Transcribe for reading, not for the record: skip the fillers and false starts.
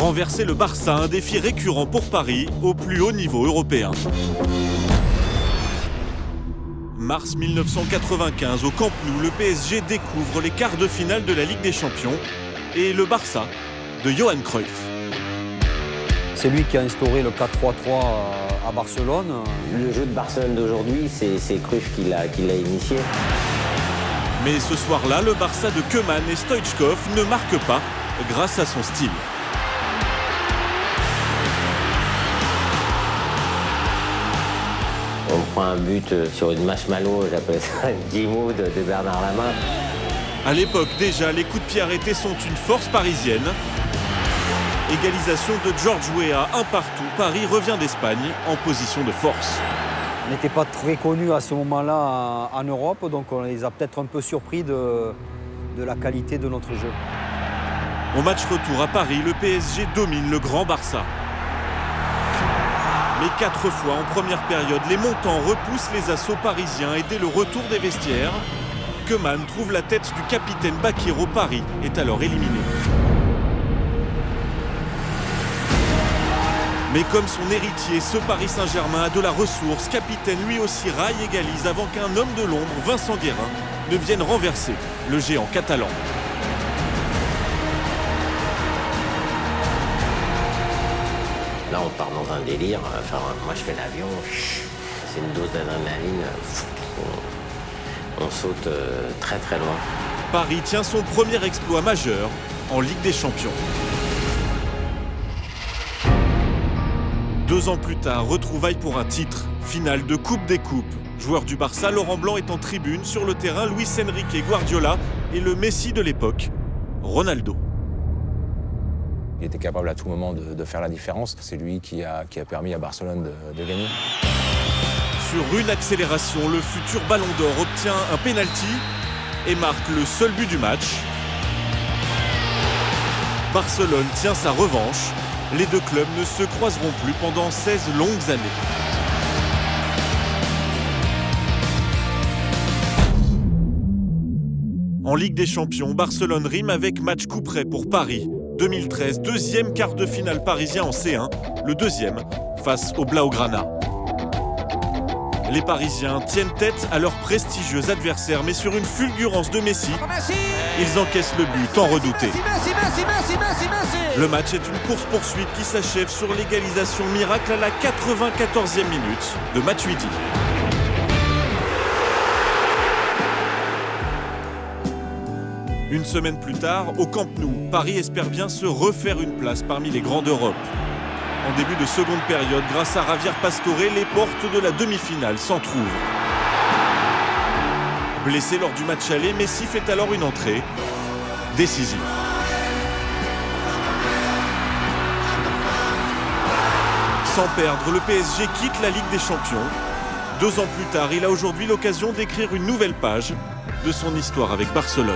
Renverser le Barça, un défi récurrent pour Paris au plus haut niveau européen. Mars 1995, au Camp Nou, le PSG découvre les quarts de finale de la Ligue des Champions et le Barça de Johan Cruyff. C'est lui qui a instauré le 4-3-3 à Barcelone. Le jeu de Barcelone d'aujourd'hui, c'est Cruyff qui l'a initié. Mais ce soir-là, le Barça de Koeman et Stoichkov ne marque pas grâce à son style. On prend un but sur une marshmallow, j'appelle ça une G-Mood de Bernard Lama. À l'époque déjà, les coups de pied arrêtés sont une force parisienne. Égalisation de George Weah, un partout. Paris revient d'Espagne en position de force. On n'était pas très connus à ce moment-là en Europe, donc on les a peut-être un peu surpris de la qualité de notre jeu. Au match retour à Paris, le PSG domine le grand Barça. Mais 4 fois en première période, les montants repoussent les assauts parisiens et dès le retour des vestiaires, Koeman trouve la tête du capitaine Baquero. Paris est alors éliminé. Mais comme son héritier, ce Paris Saint-Germain a de la ressource. Capitaine lui aussi raille égalise avant qu'un homme de l'ombre, Vincent Guérin, ne vienne renverser le géant catalan. Là, on part dans un délire. Enfin, moi, je fais l'avion. C'est une dose d'adrénaline. On saute très très loin. Paris tient son premier exploit majeur en Ligue des Champions. 2 ans plus tard, retrouvailles pour un titre. Finale de Coupe des Coupes. Joueur du Barça, Laurent Blanc est en tribune. Sur le terrain, Luis Enrique Guardiola et le Messi de l'époque, Ronaldo. Il était capable à tout moment de faire la différence. C'est lui qui a permis à Barcelone de gagner. Sur une accélération, le futur Ballon d'Or obtient un penalty et marque le seul but du match. Barcelone tient sa revanche. Les deux clubs ne se croiseront plus pendant 16 longues années. En Ligue des Champions, Barcelone rime avec match coup près pour Paris. 2013, deuxième quart de finale parisien en C1, le deuxième face au Blaugrana. Les Parisiens tiennent tête à leurs prestigieux adversaires, mais sur une fulgurance de Messi, ils encaissent le but tant redouté. Le match est une course-poursuite qui s'achève sur l'égalisation miracle à la 94e minute de Matuidi. Une semaine plus tard, au Camp Nou, Paris espère bien se refaire une place parmi les grands d'Europe. En début de seconde période, grâce à Javier Pastore, les portes de la demi-finale s'entrouvent. Blessé lors du match aller, Messi fait alors une entrée décisive. Sans perdre, le PSG quitte la Ligue des Champions. 2 ans plus tard, il a aujourd'hui l'occasion d'écrire une nouvelle page de son histoire avec Barcelone.